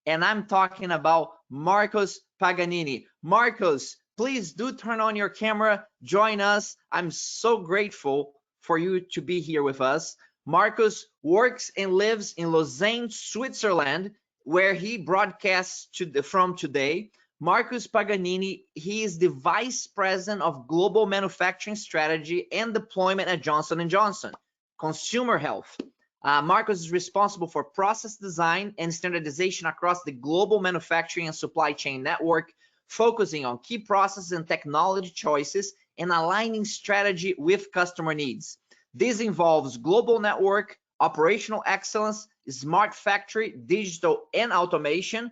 and I'm talking about Marcos Paganini. Marcos, please do turn on your camera, join us. I'm so grateful for you to be here with us. Marcos works and lives in Lausanne, Switzerland, where he broadcasts from today. Marcos Paganini, he is the Vice President of Global Manufacturing Strategy and Deployment at Johnson & Johnson, Consumer Health. Marcos is responsible for process design and standardization across the global manufacturing and supply chain network, focusing on key processes and technology choices and aligning strategy with customer needs. This involves global network, operational excellence, smart factory, digital and automation,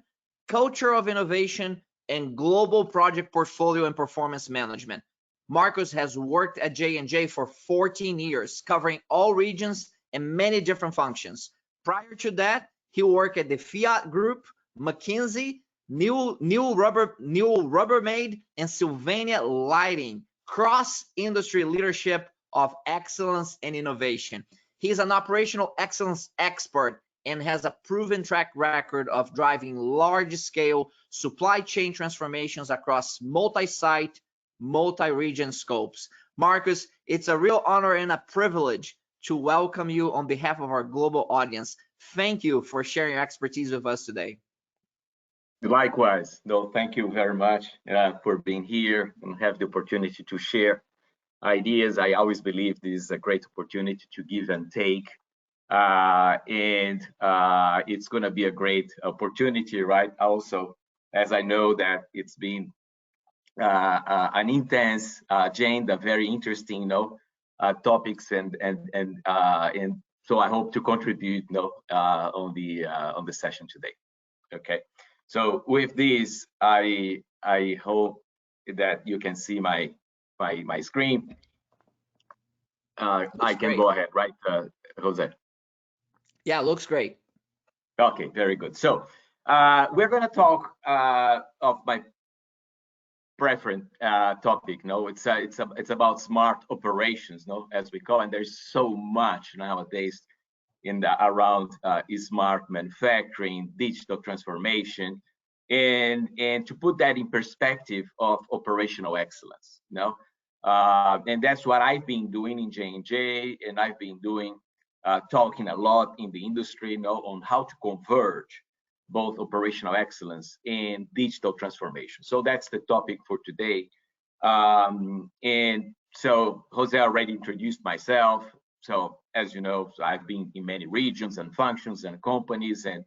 culture of innovation, and global project portfolio and performance management. Marcos has worked at J&J for 14 years, covering all regions and many different functions. Prior to that, he worked at the Fiat Group, McKinsey, New Rubbermaid, and Sylvania Lighting, cross-industry leadership of excellence and innovation. He is an operational excellence expert and has a proven track record of driving large-scale supply chain transformations across multi-site, multi-region scopes. Marcos, it's a real honor and a privilege to welcome you on behalf of our global audience. Thank you for sharing your expertise with us today. Likewise, no, thank you very much for being here and have the opportunity to share ideas. I always believe this is a great opportunity to give and take, and it's going to be a great opportunity, right? Also, as I know that it's been an intense agenda, very interesting, topics, and so I hope to contribute, on the session today. Okay. So with this, I hope that you can see my screen. I can go ahead, right, Jose? Yeah, looks great. Okay, very good. So we're going to talk of my preferred topic. It's about smart operations, as we call it. And there's so much nowadays around smart manufacturing, digital transformation, and to put that in perspective of operational excellence. And that's what I've been doing in J&J, and I've been doing talking a lot in the industry, on how to converge both operational excellence and digital transformation. So that's the topic for today. And so Jose already introduced myself. So as you know, so I've been in many regions and functions and companies and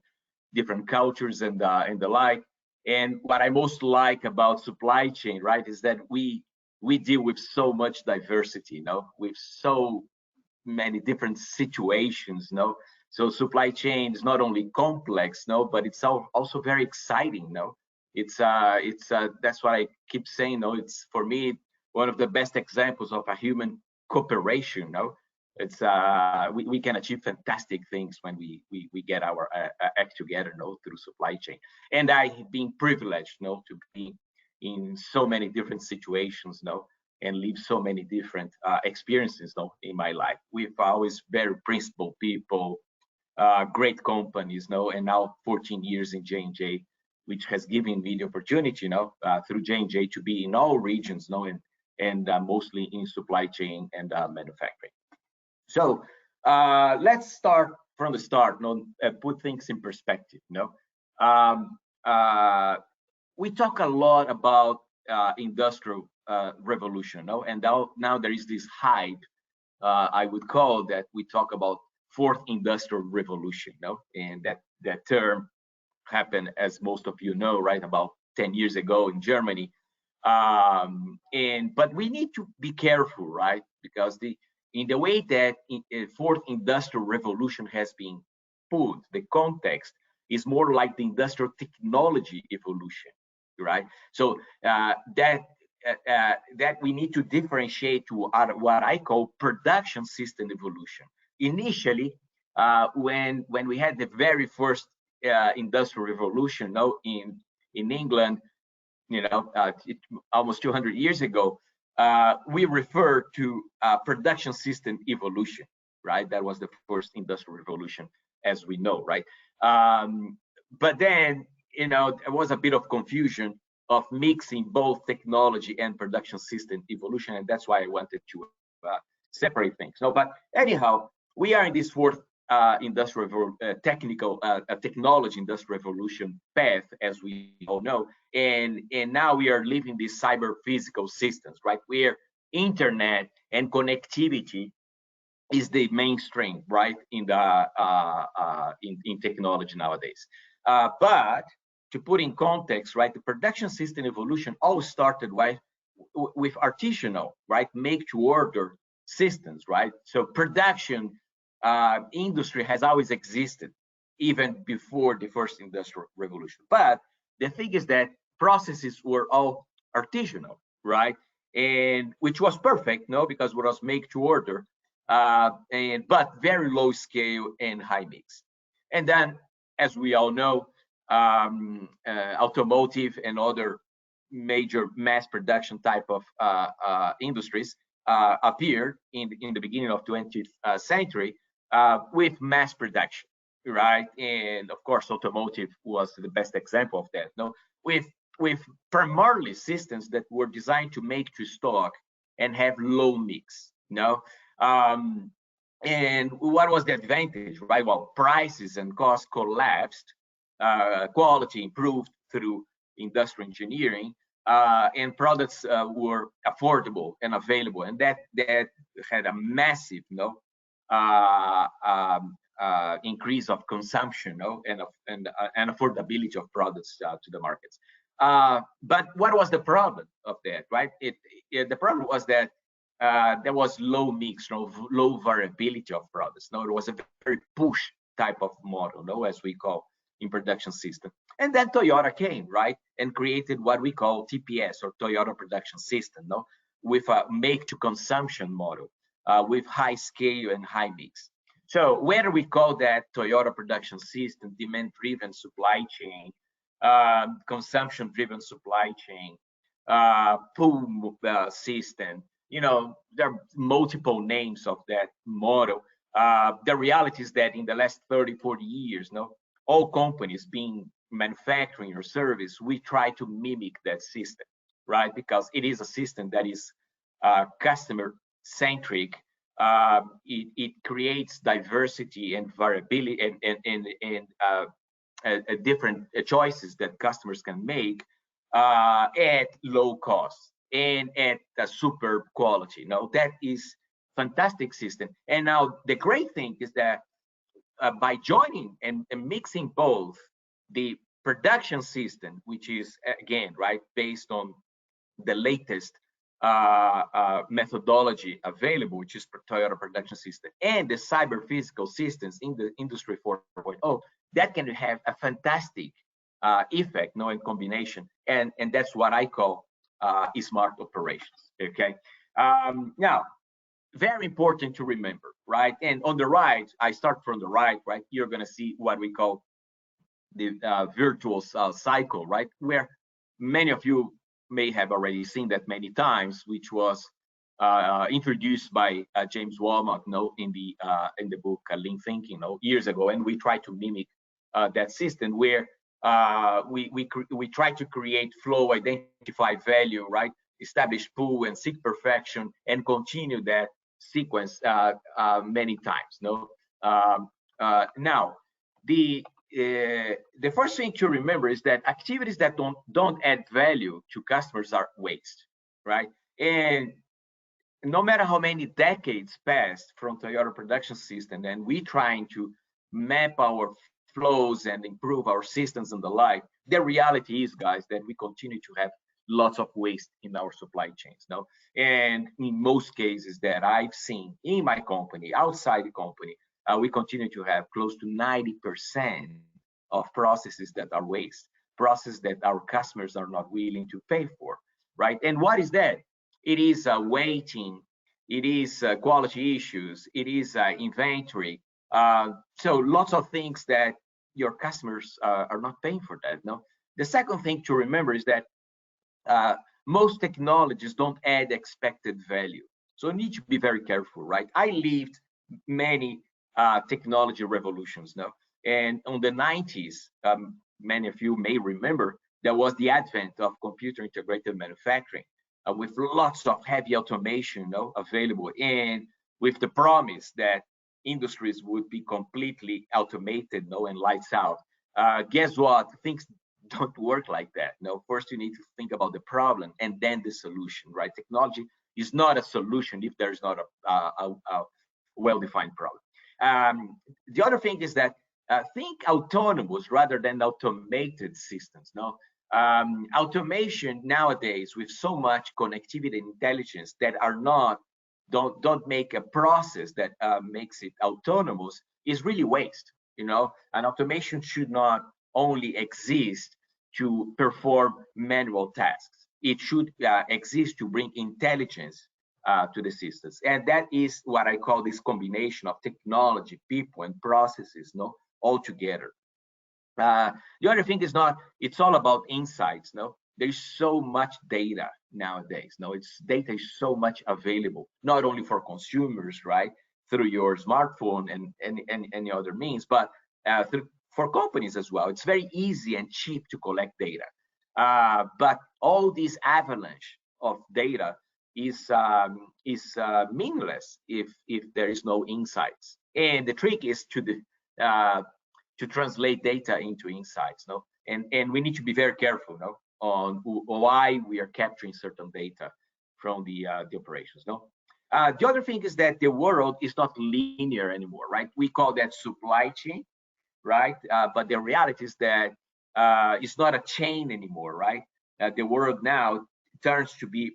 different cultures and the like. And what I most like about supply chain, right, is that we deal with so much diversity, with so many different situations, So supply chain is not only complex, but it's also very exciting, It's that's what I keep saying, It's, for me, one of the best examples of a human cooperation, It's we can achieve fantastic things when we get our act together, through supply chain. And I've been privileged, to be in so many different situations, and live so many different experiences, in my life, with always very principled people, great companies, and now 14 years in J&J, which has given me the opportunity, through J&J, to be in all regions, and mostly in supply chain and manufacturing. So let's start from the start, put things in perspective. We talk a lot about industrial revolution, and now there is this hype, I would call, that we talk about fourth industrial revolution, and that term happened, as most of you know, right, about 10 years ago in Germany. But we need to be careful, right, because in the way that fourth industrial revolution has been put, the context is more like the industrial technology evolution, right? So that we need to differentiate to what I call production system evolution. Initially, when we had the very first industrial revolution, in England, almost 200 years ago, we refer to production system evolution, right? That was the first industrial revolution, as we know, right? But then there was a bit of confusion of mixing both technology and production system evolution, and that's why I wanted to separate things. No, but anyhow, we are in this fourth technology industrial revolution path, as we all know, and now we are living these cyber physical systems, right? Where internet and connectivity is the mainstream, right, in technology nowadays. But to put in context, right, the production system evolution all started with artisanal, right, make to order systems, right? So production industry has always existed, even before the first industrial revolution. But the thing is that processes were all artisanal, right? And which was perfect, no, because it was make to order, but very low scale and high mix. And then, as we all know, automotive and other major mass production type of industries appeared in the beginning of 20th century with mass production, right? And of course, automotive was the best example of that. No, with primarily systems that were designed to make to stock and have low mix. No, and what was the advantage, right? Well, prices and costs collapsed, quality improved through industrial engineering, and products were affordable and available, and that had a massive, increase of consumption, and affordability of products to the markets. But what was the problem of that, right? The problem was that there was low mix, low variability of products. No, it was a very push type of model, as we call in production system. And then Toyota came, right, and created what we call TPS, or Toyota Production System, with a make to consumption model, with high scale and high mix. So whether we call that Toyota Production System, demand-driven supply chain, consumption-driven supply chain, pull system, there are multiple names of that model. The reality is that in the last 30, 40 years, all companies being manufacturing or service, we try to mimic that system, right? Because it is a system that is customer centric. It creates diversity and variability and different choices that customers can make at low cost and at a superb quality. That is fantastic system. And now the great thing is that by joining and mixing both the production system, which is again, right, based on the latest methodology available, which is Toyota Production System, and the cyber physical systems in the Industry 4.0, that can have a fantastic effect, in combination, and that's what I call smart operations. Okay, now very important to remember, right? And on the right, I start from the right, right? You're going to see what we call the virtuous cycle, right? Where many of you may have already seen that many times, which was introduced by James Walmart, in the book Lean Thinking, years ago, and we try to mimic that system where we try to create flow, identify value, right? Establish pull and seek perfection, and continue that sequence many times. Now, the first thing to remember is that activities that don't add value to customers are waste, right? And no matter how many decades passed from Toyota Production System, and we trying to map our flows and improve our systems and the like, the reality is, guys, that we continue to have lots of waste in our supply chains. And in most cases that I've seen in my company, outside the company, we continue to have close to 90% of processes that are waste, processes that our customers are not willing to pay for, right? And what is that? It is waiting, it is quality issues, it is inventory. So lots of things that your customers are not paying for that. The second thing to remember is that most technologies don't add expected value. So you need to be very careful, right? I lived many technology revolutions and on the 90s, many of you may remember, there was the advent of computer integrated manufacturing with lots of heavy automation, available, and with the promise that industries would be completely automated, and lights out. Guess what? Things don't work like that. First you need to think about the problem and then the solution, right? Technology is not a solution if there's not a well-defined problem. The other thing is that think autonomous rather than automated systems. Automation nowadays with so much connectivity and intelligence that are not don't make a process that makes it autonomous is really waste. And automation should not only exist to perform manual tasks. It should exist to bring intelligence to the systems. And that is what I call this combination of technology, people, and processes, all together. The other thing is it's all about insights. There's so much data nowadays. Data is so much available, not only for consumers, right, through your smartphone and any other means, but for companies as well. It's very easy and cheap to collect data. But all this avalanche of data is meaningless if there is no insights. And the trick is to translate data into insights. And we need to be very careful on why we are capturing certain data from the operations. The other thing is that the world is not linear anymore, right? We call that supply chain, right? But the reality is that it's not a chain anymore, right? The world now turns to be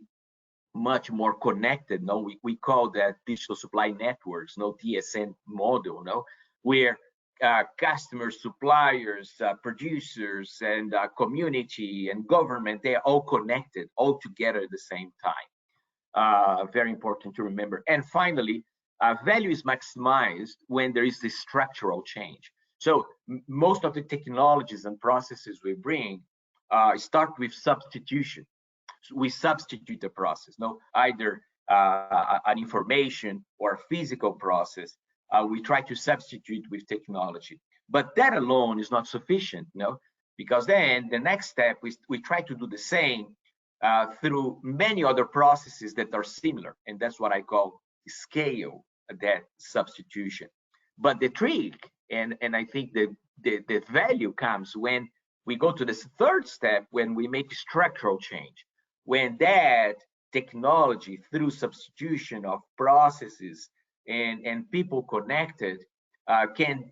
much more connected. We call that digital supply networks, DSN model, where customers, suppliers, producers, and community and government, they are all connected, all together at the same time. Very important to remember. And finally, value is maximized when there is this structural change. So most of the technologies and processes we bring start with substitution. So we substitute the process, either an information or a physical process. We try to substitute with technology, but that alone is not sufficient, because then the next step is we try to do the same through many other processes that are similar, and that's what I call scale that substitution. But the trick, and I think the value comes when we go to this third step, when we make structural change, when that technology through substitution of processes and people connected can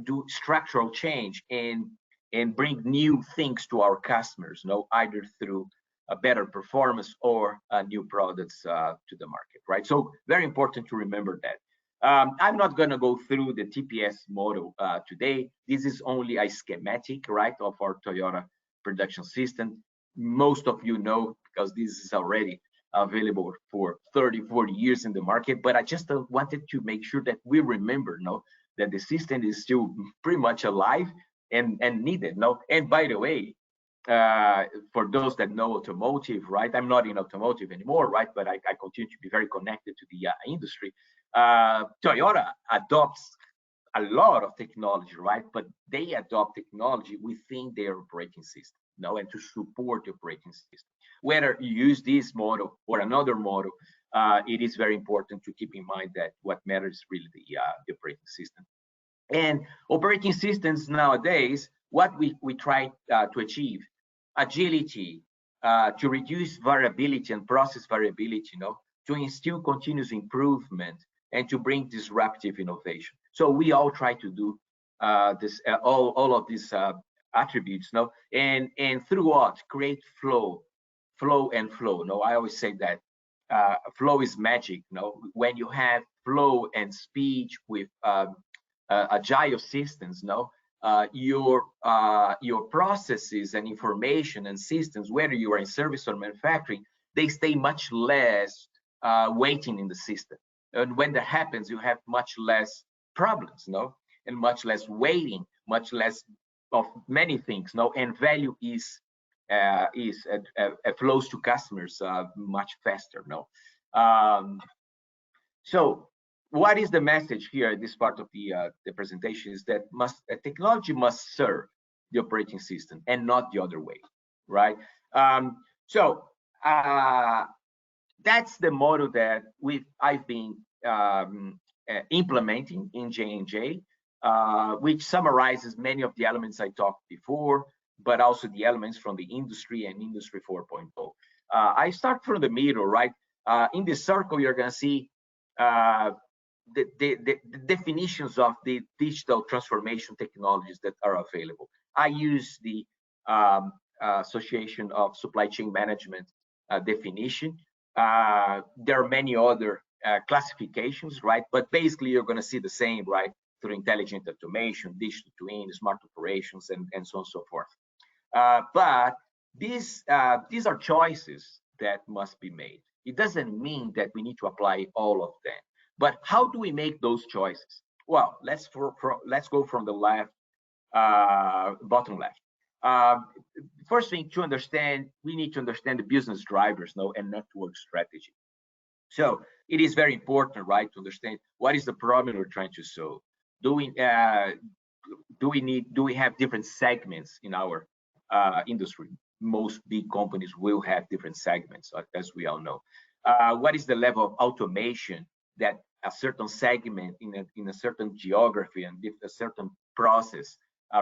do structural change and bring new things to our customers, either through a better performance or new products to the market, right? So very important to remember that. I'm not going to go through the TPS model today. This is only a schematic, right, of our Toyota production system. Most of you know, because this is already available for 30, 40 years in the market, but I just wanted to make sure that we remember, that the system is still pretty much alive and needed, And by the way, for those that know automotive, right, I'm not in automotive anymore, right, but I continue to be very connected to the industry. Toyota adopts a lot of technology, right, but they adopt technology within their operating system, and to support the operating system. Whether you use this model or another model, it is very important to keep in mind that what matters is really the operating system. And operating systems nowadays, what we try to achieve, agility, to reduce variability and process variability, to instill continuous improvement, and to bring disruptive innovation. So we all try to do this, all of these attributes, and through what? Create flow. I always say that flow is magic. When you have flow and speed with agile systems, your processes and information and systems, whether you are in service or manufacturing, they stay much less waiting in the system. And when that happens, you have much less problems, and much less waiting, much less of many things, and value is flows to customers much faster, So what is the message here at this part of the presentation is that technology must serve the operating system and not the other way, right? So that's the model that I've been implementing in J&J, which summarizes many of the elements I talked before, but also the elements from the industry and Industry 4.0. I start from the middle, right? In this circle, you're going to see the definitions of the digital transformation technologies that are available. I use the Association of Supply Chain Management definition. There are many other classifications, right? But basically, you're going to see the same, right? Through intelligent automation, digital twin, smart operations, and so on and so forth. But these are choices that must be made. It doesn't mean that we need to apply all of them. But how do we make those choices? Well, let's go from the left, bottom left. First thing to understand, we need to understand the business drivers now and network strategy. So it is very important, right, to understand what is the problem we're trying to solve. Do we have different segments in our industry? Most big companies will have different segments, as we all know. What is the level of automation that a certain segment in a certain geography and a certain process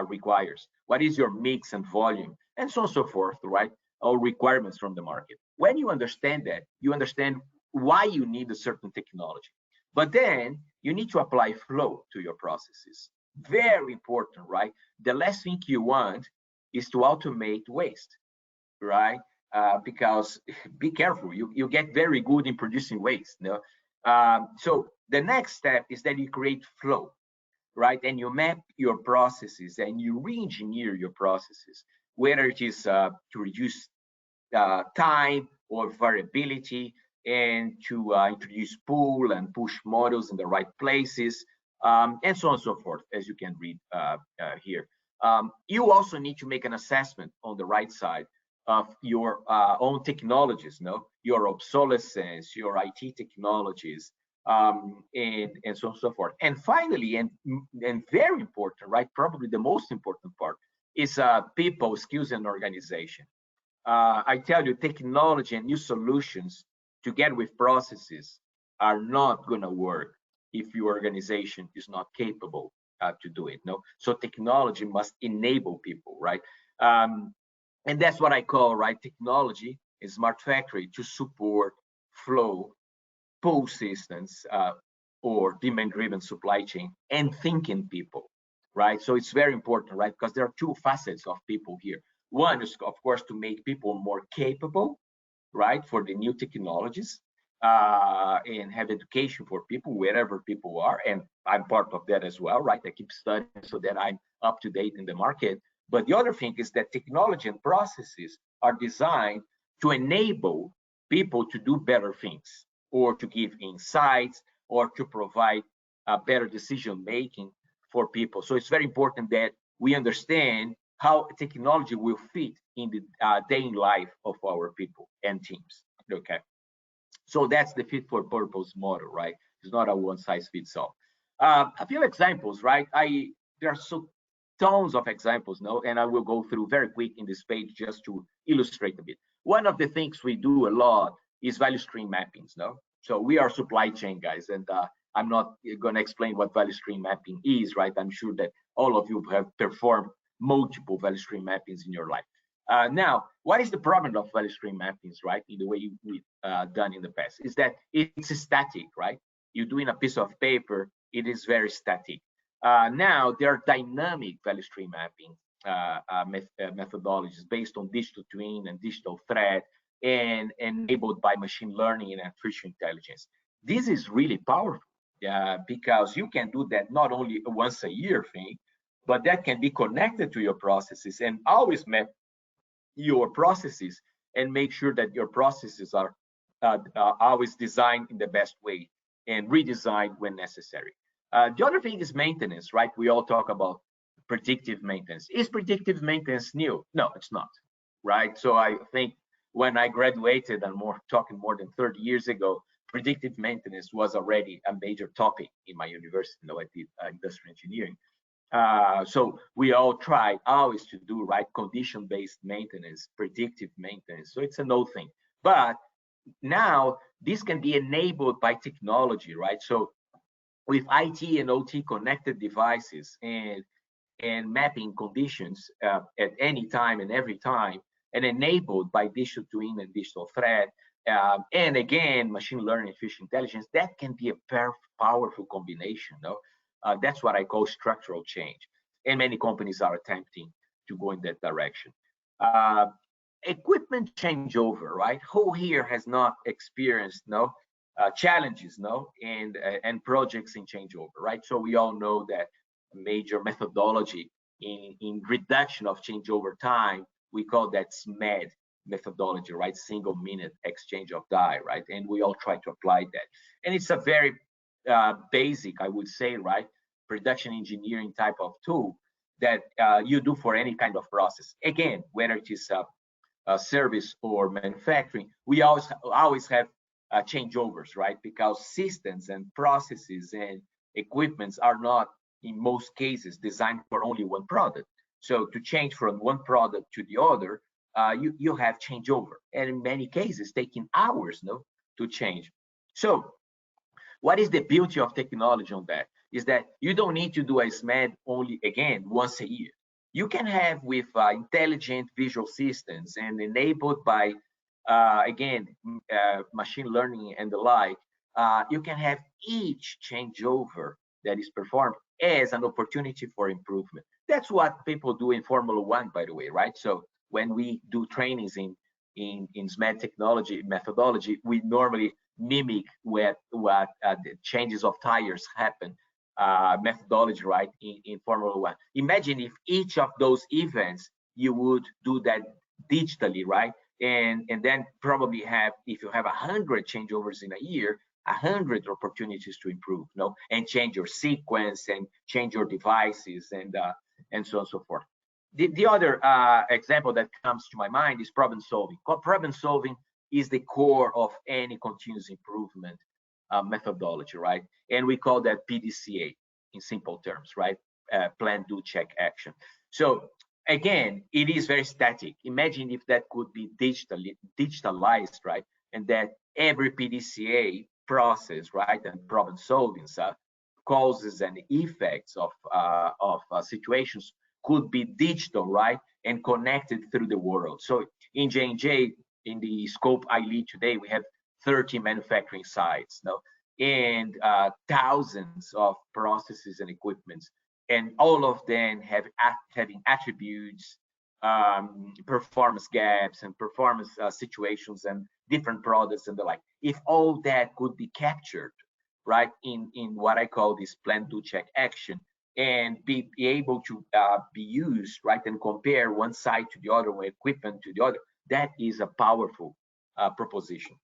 requires? What is your mix and volume, and so on and so forth, right? All requirements from the market. When you understand that, you understand why you need a certain technology. But then you need to apply flow to your processes. Very important, right? The last thing you want is to automate waste, right? Because be careful, you get very good in producing waste. No? So the next step is that you create flow, right? And you map your processes and you re-engineer your processes, whether it is to reduce time or variability, and to introduce pull and push models in the right places, and so on and so forth, as you can read here. You also need to make an assessment on the right side of your own technologies, no? Your obsolescence, your IT technologies, and so on and so forth. And finally, and very important, right? Probably the most important part is people, skills, and organization. I tell you, technology and new solutions together with processes are not going to work if your organization is not capable to do it. No, so technology must enable people, right? And that's what I call, right, technology is smart factory to support flow, pull systems, or demand-driven supply chain, and thinking people, right? So it's very important, right? Because there are two facets of people here. One is, of course, to make people more capable, right, for the new technologies, and have education for people wherever people are. And I'm part of that as well, right? I keep studying so that I'm up to date in the market. But the other thing is that technology and processes are designed to enable people to do better things, or to give insights, or to provide better decision making for people. So it's very important that we understand how technology will fit in the daily life of our people and teams. Okay, so that's the fit for purpose model, right? It's not a one size fits all. A few examples, right? There are so tons of examples, no, and I will go through very quick in this page just to illustrate a bit. One of the things we do a lot is value stream mappings, no? So we are supply chain guys, and I'm not going to explain what value stream mapping is, right? I'm sure that all of you have performed multiple value stream mappings in your life. Now, what is the problem of value stream mappings, right? In the way we've done in the past, is that it's static, right? You're doing a piece of paper, it is very static. Now, there are dynamic value stream mapping methodologies based on digital twin and digital thread, and enabled by machine learning and artificial intelligence. This is really powerful because you can do that not only a once a year thing, but that can be connected to your processes and always map your processes and make sure that your processes are always designed in the best way and redesigned when necessary. The other thing is maintenance, right? We all talk about predictive maintenance. Is predictive maintenance new? No, it's not, right? So I think when I graduated, and talking more than 30 years ago, predictive maintenance was already a major topic in my university. I did industrial engineering. So we all try always to do right condition-based maintenance, predictive maintenance. So it's an old thing, but now this can be enabled by technology, right? So with IT and OT connected devices and mapping conditions at any time and every time, and enabled by digital twin and digital thread, and again, machine learning, artificial intelligence, that can be a powerful combination. No? That's what I call structural change. And many companies are attempting to go in that direction. Equipment changeover, right? Who here has not experienced challenges, and projects in changeover, right? So we all know that major methodology in reduction of changeover time, we call that SMED methodology, right? Single minute exchange of die, right? And we all try to apply that. And it's a very basic, I would say, right? Production engineering type of tool that you do for any kind of process. Again, whether it is service or manufacturing, we always have changeovers, right? Because systems and processes and equipments are not, in most cases, designed for only one product. So to change from one product to the other, you have changeover, and in many cases, taking hours, to change. So what is the beauty of technology on that? Is that you don't need to do a SMED only, again, once a year. You can have with intelligent visual systems and enabled by, again, machine learning and the like, you can have each changeover that is performed as an opportunity for improvement. That's what people do in Formula One, by the way, right? So when we do trainings in SMED technology methodology, we normally mimic what the changes of tires happen methodology, right, in Formula One. Imagine if each of those events you would do that digitally, right, and then probably have, if you have 100 changeovers in a year, 100 opportunities to improve, and change your sequence and change your devices and so on and so forth. The other example that comes to my mind is problem solving. Problem solving is the core of any continuous improvement methodology, right? And we call that PDCA in simple terms, right? Plan, do, check, action. So again, it is very static. Imagine if that could be digitalized, right? And that every PDCA process, right, and problem solving causes and effects of situations could be digital, right, and connected through the world. So in J&J, in the scope I lead today, we have 30 manufacturing sites, and thousands of processes and equipments, and all of them having attributes, performance gaps, and performance situations, and different products and the like. If all that could be captured, right, in what I call this plan, do, check, action, and be able to be used, right, and compare one side to the other, one equipment to the other, that is a powerful proposition.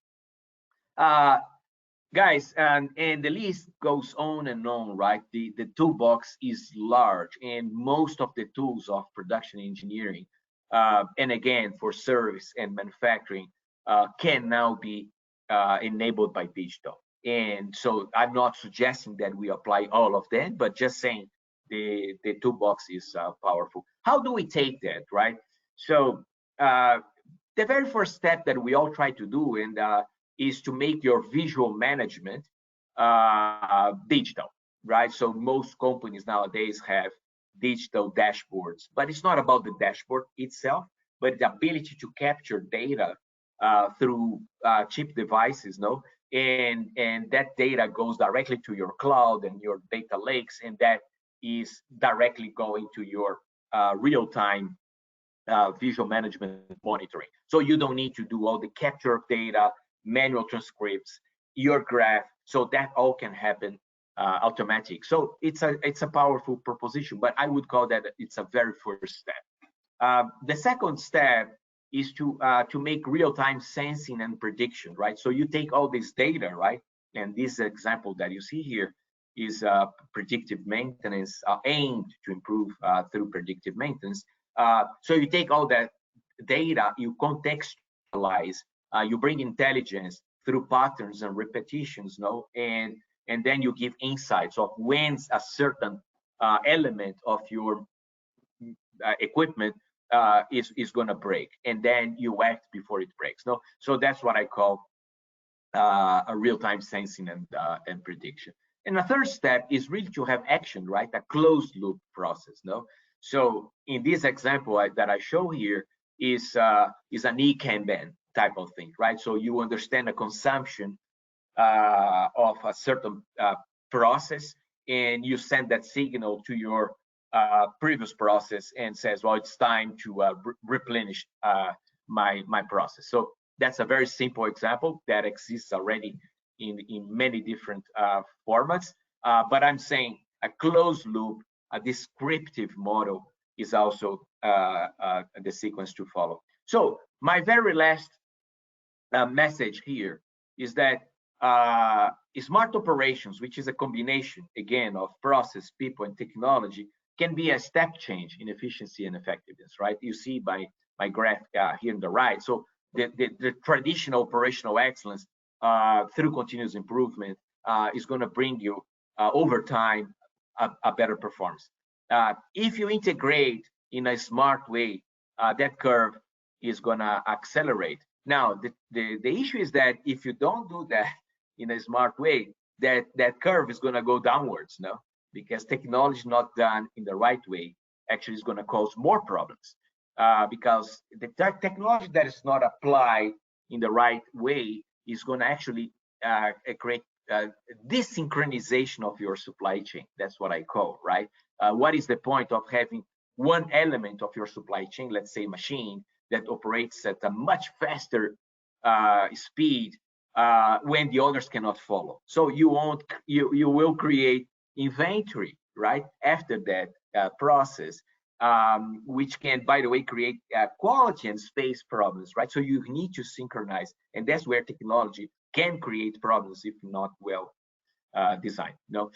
Guys, and the list goes on and on, right? The toolbox is large, and most of the tools of production engineering, and again, for service and manufacturing, can now be enabled by digital. And so I'm not suggesting that we apply all of them, but just saying the toolbox is powerful. How do we take that, right? So the very first step that we all try to do and is to make your visual management digital, right? So most companies nowadays have digital dashboards, but it's not about the dashboard itself, but the ability to capture data through cheap devices, and that data goes directly to your cloud and your data lakes, and that is directly going to your real-time visual management monitoring. So you don't need to do all the capture of data, manual transcripts, your graph, so that all can happen automatic. So it's a powerful proposition, but I would call that it's a very first step. The second step is to make real-time sensing and prediction, right? So you take all this data, right? And this example that you see here is predictive maintenance aimed to improve through predictive maintenance. So you take all that data, you contextualize, you bring intelligence through patterns and repetitions, no? And then you give insights of when a certain element of your equipment is going to break, and then you act before it breaks, no? So that's what I call a real-time sensing and prediction. And the third step is really to have action, right? A closed loop process, no? So in this example that I show here is an e-Kanban type of thing, right? So you understand the consumption of a certain process, and you send that signal to your previous process and says, well, it's time to replenish my process. So that's a very simple example that exists already in many different formats. But I'm saying a closed loop, a descriptive model is also the sequence to follow. So my very last message here is that smart operations, which is a combination, again, of process, people, and technology, can be a step change in efficiency and effectiveness, right? You see by my graph here on the right. So the traditional operational excellence through continuous improvement is going to bring you over time a better performance. If you integrate in a smart way, that curve is going to accelerate. Now, the issue is that if you don't do that in a smart way, that curve is going to go downwards, no? Because technology not done in the right way actually is going to cause more problems. Because the technology that is not applied in the right way is going to actually create desynchronization of your supply chain. That's what I call, right? What is the point of having one element of your supply chain, let's say machine, that operates at a much faster speed when the others cannot follow? So you will create inventory, right, after that process, which can, by the way, create quality and space problems, right? So you need to synchronize, and that's where technology can create problems if not well designed. No.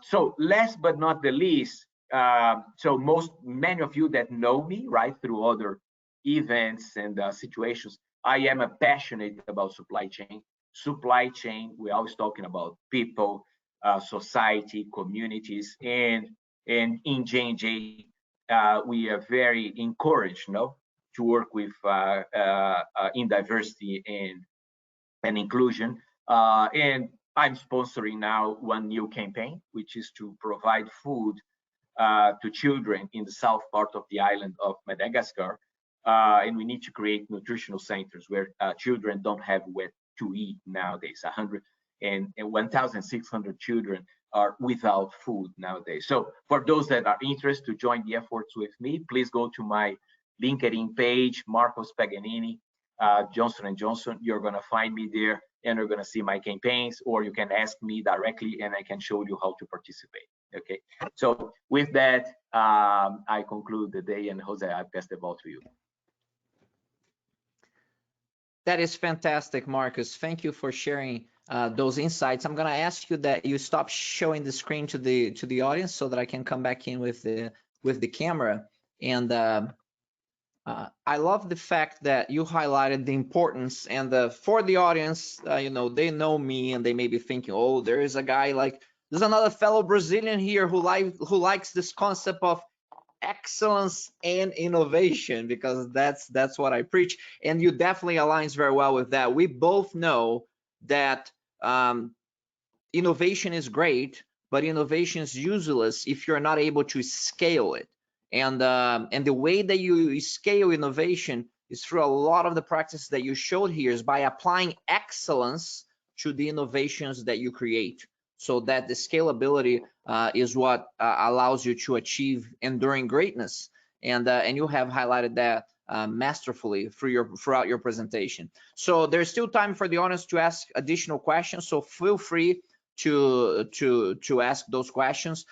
So last but not the least, so many of you that know me, right, through other events and situations, I am passionate about supply chain. Supply chain, we're always talking about people, society, communities, and in J&J, we are very encouraged, no, to work with in diversity and inclusion. And I'm sponsoring now one new campaign, which is to provide food to children in the south part of the island of Madagascar. And we need to create nutritional centers where children don't have what to eat nowadays. 1,600 children are without food nowadays. So for those that are interested to join the efforts with me, please go to my LinkedIn page, Marcos Paganini, Johnson & Johnson. You're going to find me there, and you're going to see my campaigns, or you can ask me directly and I can show you how to participate. Okay, so with that, I conclude the day, and Jose, I pass the ball to you. That is fantastic, Marcos. Thank you for sharing those insights. I'm going to ask you that you stop showing the screen to the audience so that I can come back in with the camera. And I love the fact that you highlighted the importance, and for the audience, you know, they know me and they may be thinking, oh, there is a guy like, there's another fellow Brazilian here who likes this concept of excellence and innovation, because that's what I preach, and you definitely aligns very well with that. We both know that innovation is great, but innovation is useless if you're not able to scale it. And the way that you scale innovation is through a lot of the practices that you showed here, is by applying excellence to the innovations that you create, so that the scalability is what allows you to achieve enduring greatness. And you have highlighted that masterfully throughout your presentation. So there's still time for the audience to ask additional questions, so feel free to ask those questions.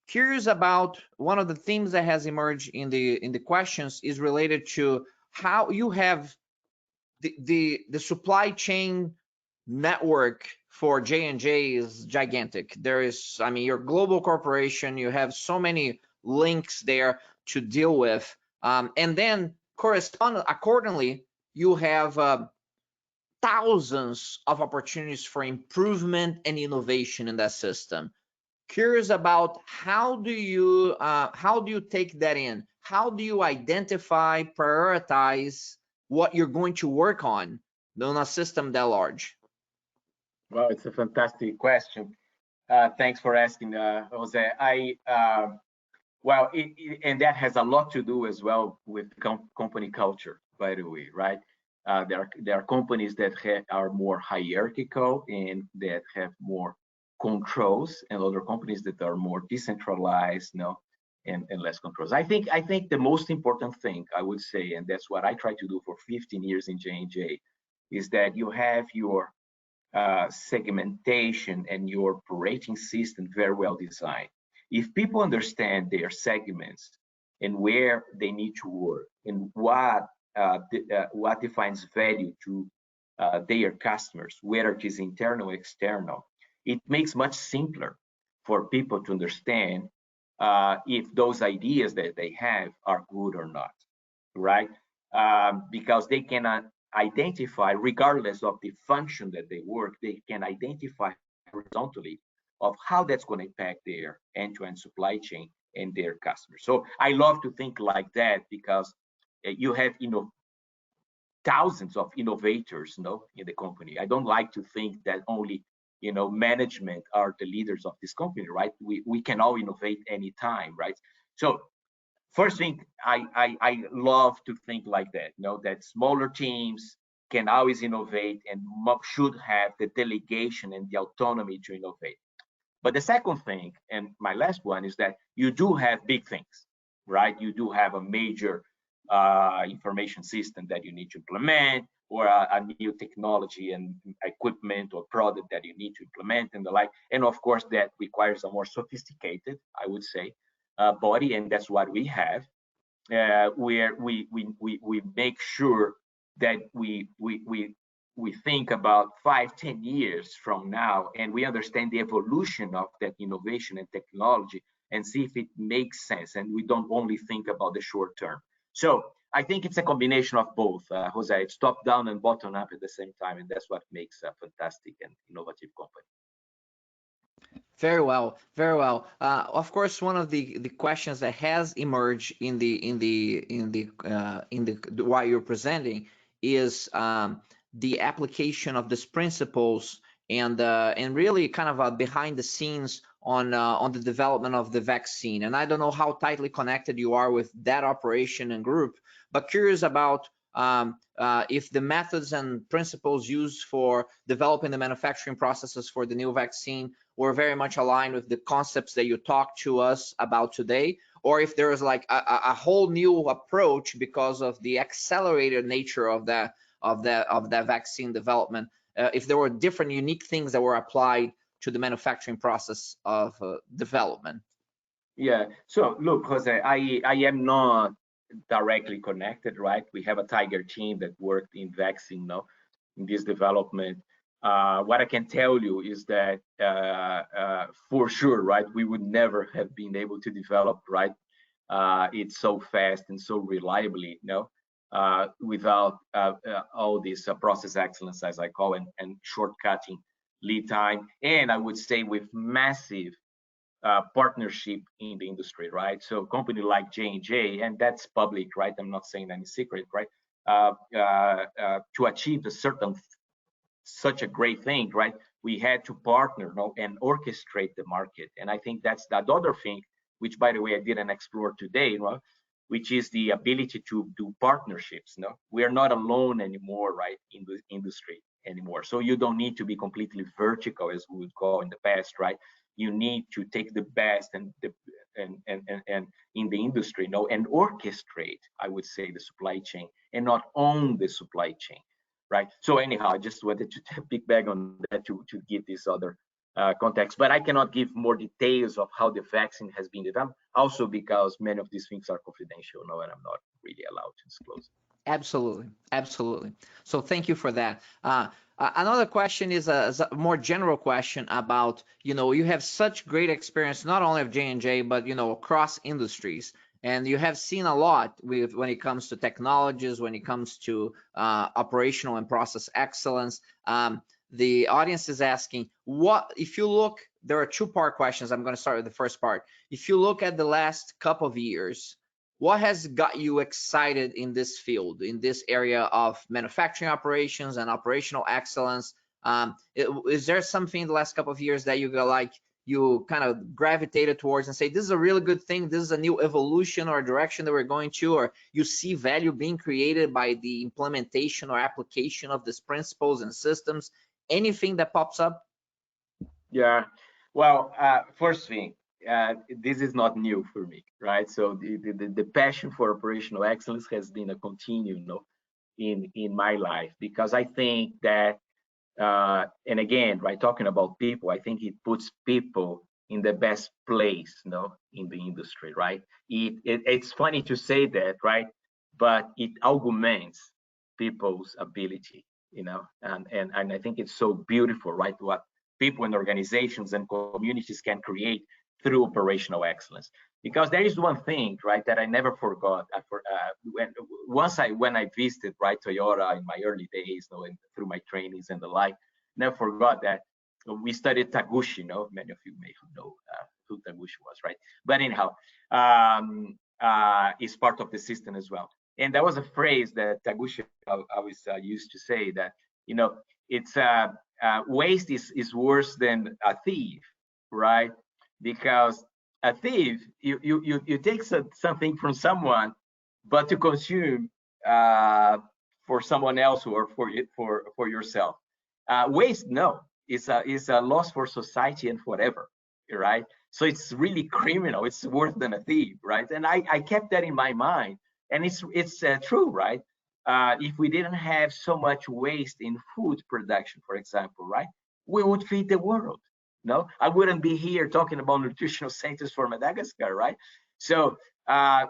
Curious about one of the themes that has emerged in the questions is related to how you have the supply chain network for J&J is gigantic. There is, I mean, you're a global corporation, you have so many links there to deal with, and then correspond accordingly, you have thousands of opportunities for improvement and innovation in that system. Curious about how do you take that in? How do you identify, prioritize what you're going to work on a system that large? Well, it's a fantastic question. Thanks for asking, Jose. Well, and that has a lot to do as well with company culture, by the way, right? There are companies that are more hierarchical and that have more controls, and other companies that are more decentralized, and less controls. I think the most important thing I would say, and that's what I try to do for 15 years in J&J, is that you have your segmentation and your operating system very well designed. If people understand their segments and where they need to work and what defines value to their customers, whether it is internal or external, it makes much simpler for people to understand if those ideas that they have are good or not, right? Because they cannot identify, regardless of the function that they work, they can identify horizontally of how that's going to impact their end-to-end supply chain and their customers. So I love to think like that, because you have thousands of innovators in the company. I don't like to think that only management are the leaders of this company, right? We can all innovate anytime, right? So first thing, I love to think like that, that smaller teams can always innovate and should have the delegation and the autonomy to innovate. But the second thing, and my last one, is that you do have big things, right? You do have a major information system that you need to implement, or a new technology and equipment or product that you need to implement and the like. And of course, that requires a more sophisticated, I would say, body, and that's what we have, where we make sure that we think about 5-10 years from now, and we understand the evolution of that innovation and technology and see if it makes sense, and we don't only think about the short term. So I think it's a combination of both, Jose. It's top down and bottom up at the same time, and that's what makes a fantastic and innovative company. Very well, very well. Of course, one of the questions that has emerged in the while you're presenting is the application of these principles and really kind of behind the scenes on the development of the vaccine. And I don't know how tightly connected you are with that operation and group, but curious about if the methods and principles used for developing the manufacturing processes for the new vaccine were very much aligned with the concepts that you talked to us about today, or if there is like a whole new approach because of the accelerated nature of that vaccine development, if there were different unique things that were applied to the manufacturing process of development. Yeah, so look, Jose, I am not directly connected, right? We have a Tiger team that worked in vaccine now in this development. What I can tell you is that for sure, right, we would never have been able to develop, right, it so fast and so reliably, without all this process excellence, as I call it, and shortcutting lead time, and I would say with massive partnership in the industry, right? So company like J&J, and that's public, right? I'm not saying any secret, right? To achieve such a great thing, right? We had to partner, and orchestrate the market. And I think that's that other thing, which by the way, I didn't explore today, which is the ability to do partnerships. We are not alone anymore, right, in the industry anymore. So you don't need to be completely vertical, as we would call in the past, right? You need to take the best and in the industry, and orchestrate, I would say, the supply chain, and not own the supply chain, right? So anyhow, I just wanted to piggyback on that to give this other context, but I cannot give more details of how the vaccine has been developed, also because many of these things are confidential, and I'm not really allowed to disclose. Absolutely, absolutely. So thank you for that. Another question is a more general question about, you have such great experience, not only of J&J, but, across industries. And you have seen a lot with when it comes to technologies, when it comes to operational and process excellence. The audience is asking, what if you look, there are two-part questions. I'm going to start with the first part. If you look at the last couple of years, what has got you excited in this field, in this area of manufacturing operations and operational excellence? Is there something in the last couple of years that you go like, you kind of gravitated towards and say, this is a really good thing, this is a new evolution or direction that we're going to, or you see value being created by the implementation or application of these principles and systems? Anything that pops up? Yeah, well, first thing, this is not new for me, right? So the passion for operational excellence has been a continuum, in my life, because I think that, and again, right, talking about people, I think it puts people in the best place, in the industry, right? It's funny to say that, right? But it augments people's ability, and I think it's so beautiful, right? What people and organizations and communities can create through operational excellence. Because there is one thing, right, that I never forgot. When I visited, right, Toyota in my early days, and through my trainings and the like, never forgot that we studied Taguchi. Many of you may know who Taguchi was, right? But anyhow, is part of the system as well. And there was a phrase that Taguchi always used to say, that it's waste is worse than a thief, right? Because a thief, you take something from someone, but to consume for someone else or for yourself. Waste, no, is a loss for society and forever, right? So it's really criminal. It's worse than a thief, right? And I kept that in my mind, and it's true, right? If we didn't have so much waste in food production, for example, right, we would feed the world. No, I wouldn't be here talking about nutritional centers for Madagascar, right? So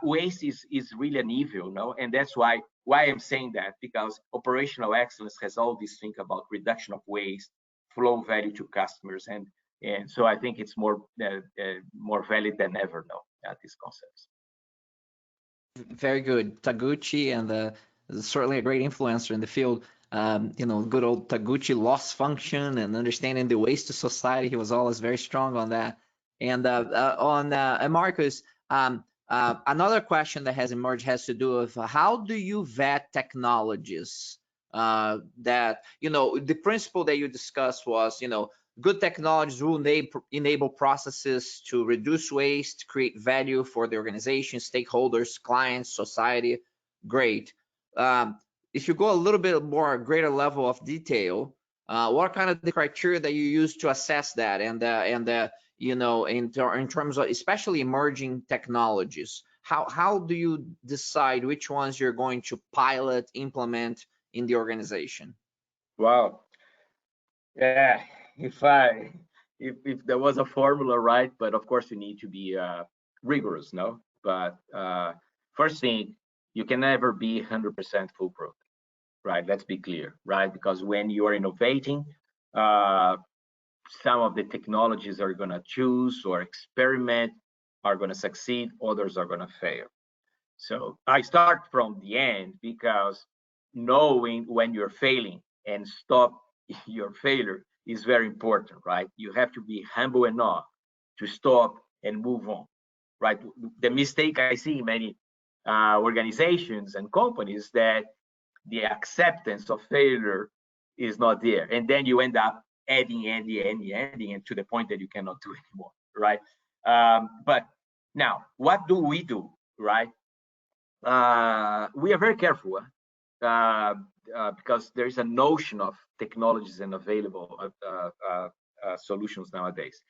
waste is really an evil, and that's why I'm saying that, because operational excellence has all this thing about reduction of waste, flow value to customers, and so I think it's more valid than ever now at these concepts. Very good. Taguchi, and certainly a great influencer in the field. Good old Taguchi, loss function and understanding the waste to society. He was always very strong on that. And Marcus, another question that has emerged has to do with how do you vet technologies that, the principle that you discussed was, good technologies will enable processes to reduce waste, create value for the organization, stakeholders, clients, society. Great. If you go a little bit more greater level of detail, what kind of the criteria that you use to assess that, and in terms of especially emerging technologies, how do you decide which ones you're going to pilot, implement in the organization? Wow. Yeah, if there was a formula, right? But of course you need to be rigorous, no? But first thing, you can never be 100% foolproof, right? Let's be clear, right? Because when you are innovating, some of the technologies are going to choose or experiment are going to succeed, others are going to fail. So I start from the end, because knowing when you're failing and stop your failure is very important, right? You have to be humble enough to stop and move on, right? The mistake I see in many organizations and companies, that the acceptance of failure is not there, and then you end up adding, and to the point that you cannot do anymore, right? But now, what do we do, right? We are very careful because there is a notion of technologies and available solutions nowadays.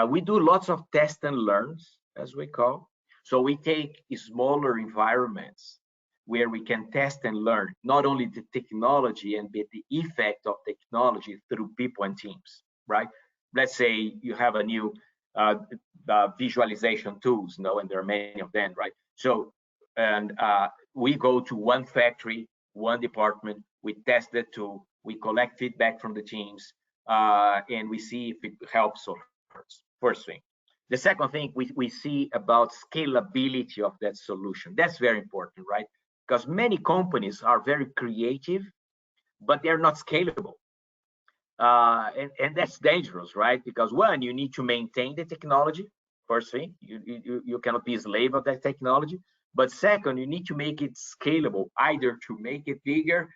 We do lots of test and learns, as we call. So we take smaller environments where we can test and learn not only the technology but the effect of technology through people and teams, right? Let's say you have a new visualization tools, and there are many of them, right? So, and we go to one factory, one department, we test the tool, we collect feedback from the teams, and we see if it helps or hurts. First thing. The second thing we see about scalability of that solution. That's very important, right? Because many companies are very creative, but they're not scalable. And that's dangerous, right? Because one, you need to maintain the technology. First thing, you cannot be a slave of that technology. But second, you need to make it scalable, either to make it bigger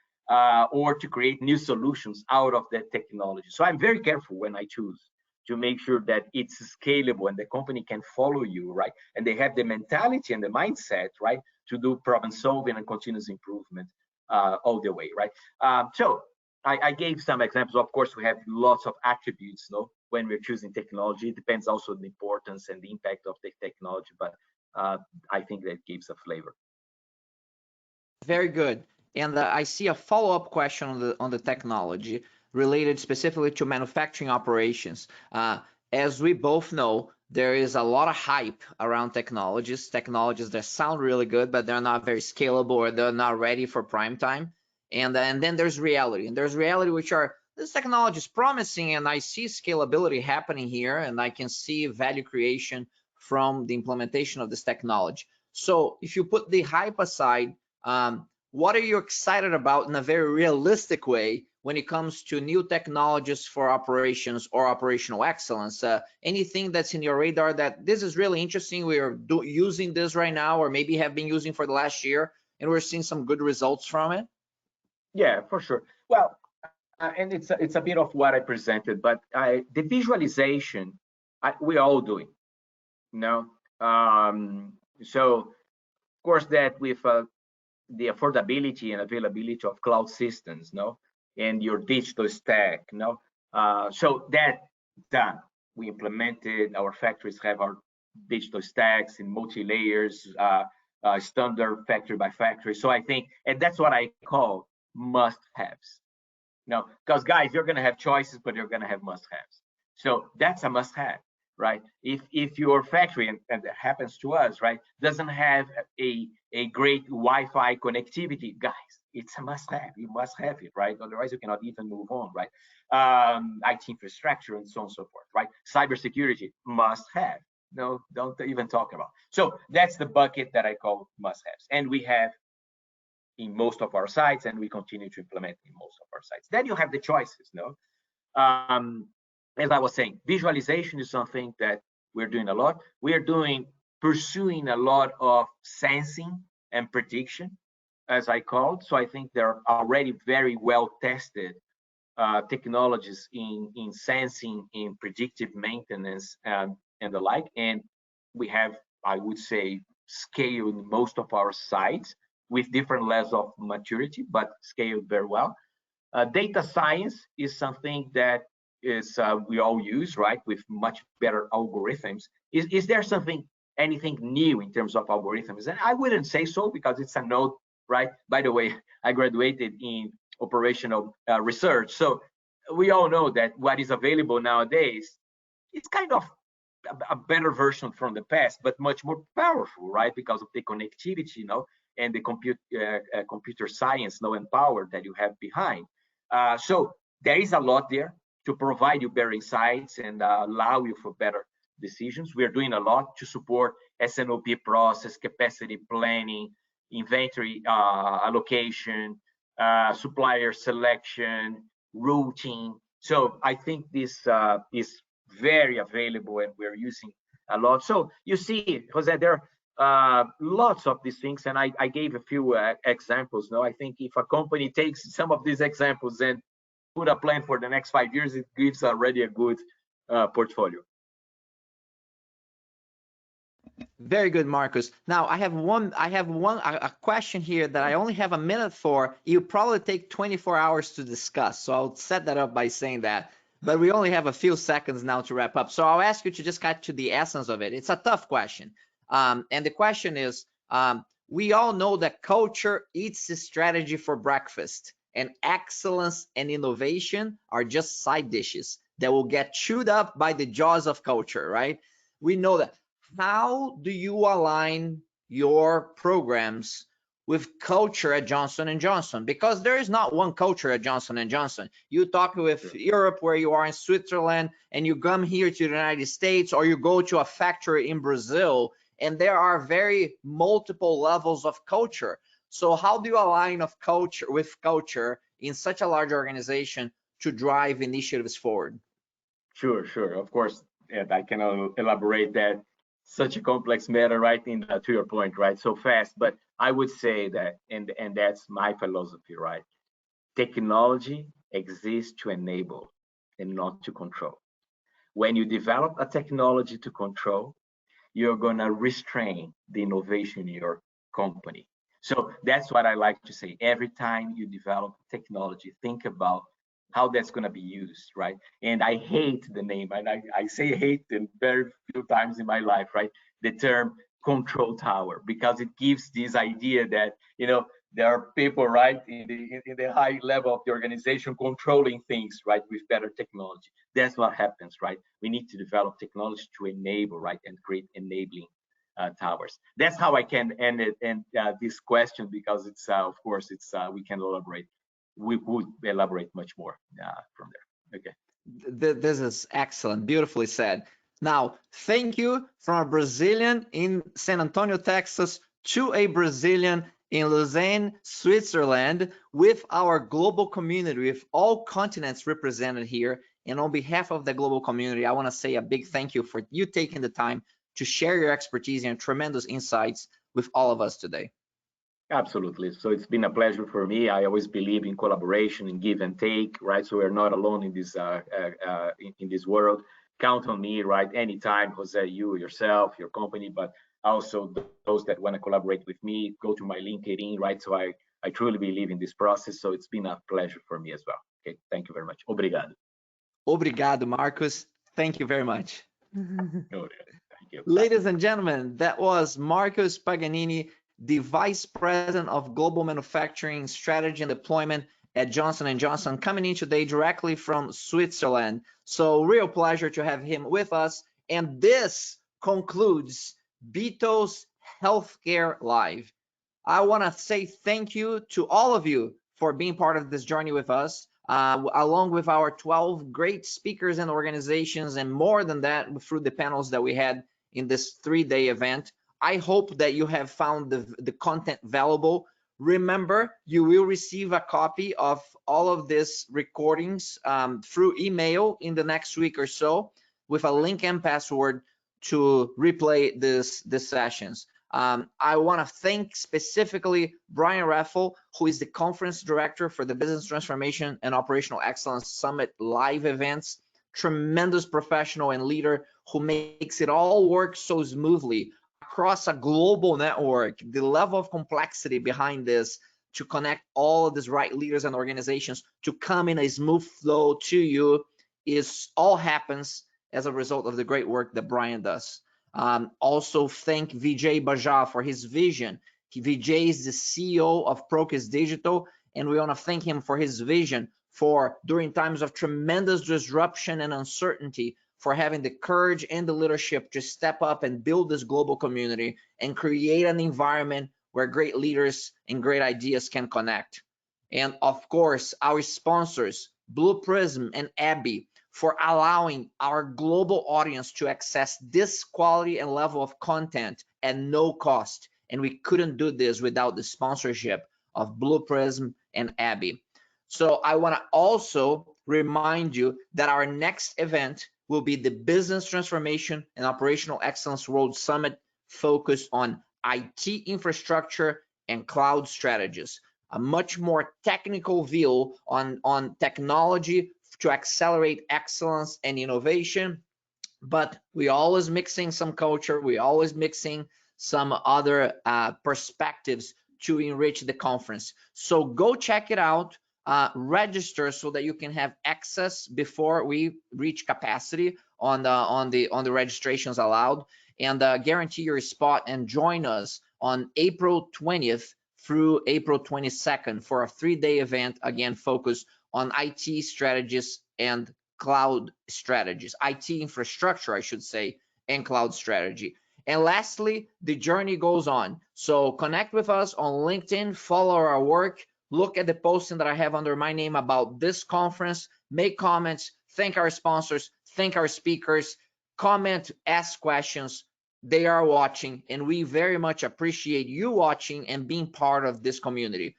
or to create new solutions out of that technology. So I'm very careful when I choose to make sure that it's scalable and the company can follow you, right? And they have the mentality and the mindset, right, to do problem solving and continuous improvement all the way, right? So I gave some examples. Of course, we have lots of attributes, no, when we're choosing technology. It depends also on the importance and the impact of the technology, but I think that gives a flavor. Very good. And I see a follow-up question on the technology related specifically to manufacturing operations. As we both know, there is a lot of hype around technologies that sound really good, but they're not very scalable or they're not ready for prime time. And then there's reality. And there's reality which are, this technology is promising and I see scalability happening here and I can see value creation from the implementation of this technology. So if you put the hype aside, what are you excited about in a very realistic way when it comes to new technologies for operations or operational excellence? Anything that's in your radar that this is really interesting, we are using this right now or maybe have been using for the last year and we're seeing some good results from it? Yeah, for sure. Well, and it's a bit of what I presented, but the visualization, we're all doing, you know. So of course that with the affordability and availability of cloud systems, no, and your digital stack, no. So that done, we implemented. Our factories have our digital stacks in multi-layers, standard factory by factory. So I think, and that's what I call must-haves. No, because guys, you're going to have choices, but you're going to have must-haves. So that's a must-have, right? If your factory, and that happens to us, right, doesn't have a great Wi-Fi connectivity, guys, it's a must-have. You must have it, right? Otherwise, you cannot even move on, right? IT infrastructure and so on and so forth, right? Cybersecurity, must-have. No, don't even talk about. So that's the bucket that I call must-haves, and we have in most of our sites, and we continue to implement in most of our sites. Then you have the choices, no? As I was saying, visualization is something that we're doing a lot. We are pursuing a lot of sensing and prediction, as I called. So I think there are already very well tested technologies in sensing, in predictive maintenance, and the like. And we have, I would say, scaled most of our sites with different levels of maturity, but scaled very well. Data science is something that is we all use, right, with much better algorithms. Is there anything new in terms of algorithms? And I wouldn't say so, because it's a node, right? By the way, I graduated in operational research, so we all know that what is available nowadays, it's kind of a better version from the past, but much more powerful, right? Because of the connectivity, you know, and the computer science, know, and power that you have behind. So there is a lot there to provide you better insights and allow you for better decisions. We are doing a lot to support S&OP process, capacity planning, inventory allocation, supplier selection, routing. So I think this is very available and we're using a lot. So you see, Jose, there are lots of these things, and I gave a few examples. No, I think if a company takes some of these examples and put a plan for the next 5 years, it gives already a good portfolio. Very good, Marcus. Now I have a question here that I only have a minute for. You probably take 24 hours to discuss, so I'll set that up by saying that. But we only have a few seconds now to wrap up, so I'll ask you to just get to the essence of it. It's a tough question, and the question is: we all know that culture eats the strategy for breakfast, and excellence and innovation are just side dishes that will get chewed up by the jaws of culture, right? We know that. How do you align your programs with culture at Johnson & Johnson, because there is not one culture at Johnson & Johnson. You talk with Europe, where you are in Switzerland, and you come here to the United States, or you go to a factory in Brazil, and there are very multiple levels of culture. So how do you align of culture with culture in such a large organization to drive initiatives forward? Sure, sure. Of course, and I can elaborate that. Such a complex matter, right? To your point, right? So fast, but I would say that, and that's my philosophy, right? Technology exists to enable and not to control. When you develop a technology to control, you're gonna restrain the innovation in your company. So that's what I like to say. Every time you develop technology, think about how that's going to be used, right? And I hate the name, and I say hate in very few times in my life, right? The term control tower, because it gives this idea that, there are people, right, in the high level of the organization controlling things, right, with better technology. That's what happens, right? We need to develop technology to enable, right, and create enabling towers. That's how I can end it, and this question, because it's of course it's we can elaborate. We would elaborate much more from there. Okay. This is excellent, beautifully said. Now, thank you from a Brazilian in San Antonio, Texas, to a Brazilian in Lausanne, Switzerland, with our global community, with all continents represented here. And on behalf of the global community, I want to say a big thank you for you taking the time to share your expertise and tremendous insights with all of us today. Absolutely. So it's been a pleasure for me. I always believe in collaboration and give and take, right? So we're not alone in this in this world. Count on me, right? Anytime, Jose, you, yourself, your company, but also those that want to collaborate with me, go to my LinkedIn, right? So I truly believe in this process. So it's been a pleasure for me as well. Okay. Thank you very much. Obrigado. Obrigado, Marcos. Thank you very much. Thank you. Ladies and gentlemen, that was Marcos Paganini, the Vice President of Global Manufacturing Strategy and Deployment at Johnson & Johnson, coming in today directly from Switzerland. So real pleasure to have him with us. And this concludes BTOES Healthcare Live. I want to say thank you to all of you for being part of this journey with us, along with our 12 great speakers and organizations, and more than that through the panels that we had in this 3-day event. I hope that you have found the content valuable. Remember, you will receive a copy of all of these recordings through email in the next week or so, with a link and password to replay these sessions. I want to thank specifically Brian Raffel, who is the conference director for the Business Transformation and Operational Excellence Summit live events. Tremendous professional and leader who makes it all work so smoothly across a global network. The level of complexity behind this to connect all of these right leaders and organizations to come in a smooth flow to you is all happens as a result of the great work that Brian does. Also thank Vijay Bajaj for his vision. Vijay is the CEO of Proqis Digital, and we want to thank him for his vision for, during times of tremendous disruption and uncertainty, for having the courage and the leadership to step up and build this global community and create an environment where great leaders and great ideas can connect. And of course, our sponsors, Blue Prism and Abby, for allowing our global audience to access this quality and level of content at no cost. And we couldn't do this without the sponsorship of Blue Prism and Abby. So I want to also remind you that our next event will be the Business Transformation and Operational Excellence World Summit, focused on IT infrastructure and cloud strategies. A much more technical view on technology to accelerate excellence and innovation, but we always mixing some culture, we always mixing some other perspectives to enrich the conference. So go check it out, register so that you can have access before we reach capacity on the registrations allowed, and guarantee your spot and join us on April 20th through April 22nd for a 3-day event, again focused on IT strategies and cloud strategies, IT infrastructure, I should say, and cloud strategy. And lastly, the journey goes on. So connect with us on LinkedIn, follow our work, look at the posting that I have under my name about this conference, make comments, thank our sponsors, thank our speakers, comment, ask questions. They are watching, and we very much appreciate you watching and being part of this community.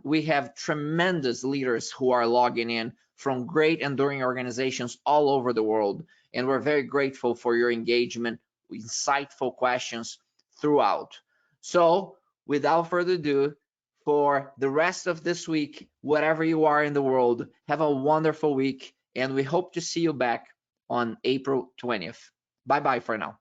We have tremendous leaders who are logging in from great enduring organizations all over the world, and we're very grateful for your engagement, insightful questions throughout. So without further ado, for the rest of this week, wherever you are in the world, have a wonderful week, and we hope to see you back on April 20th. Bye-bye for now.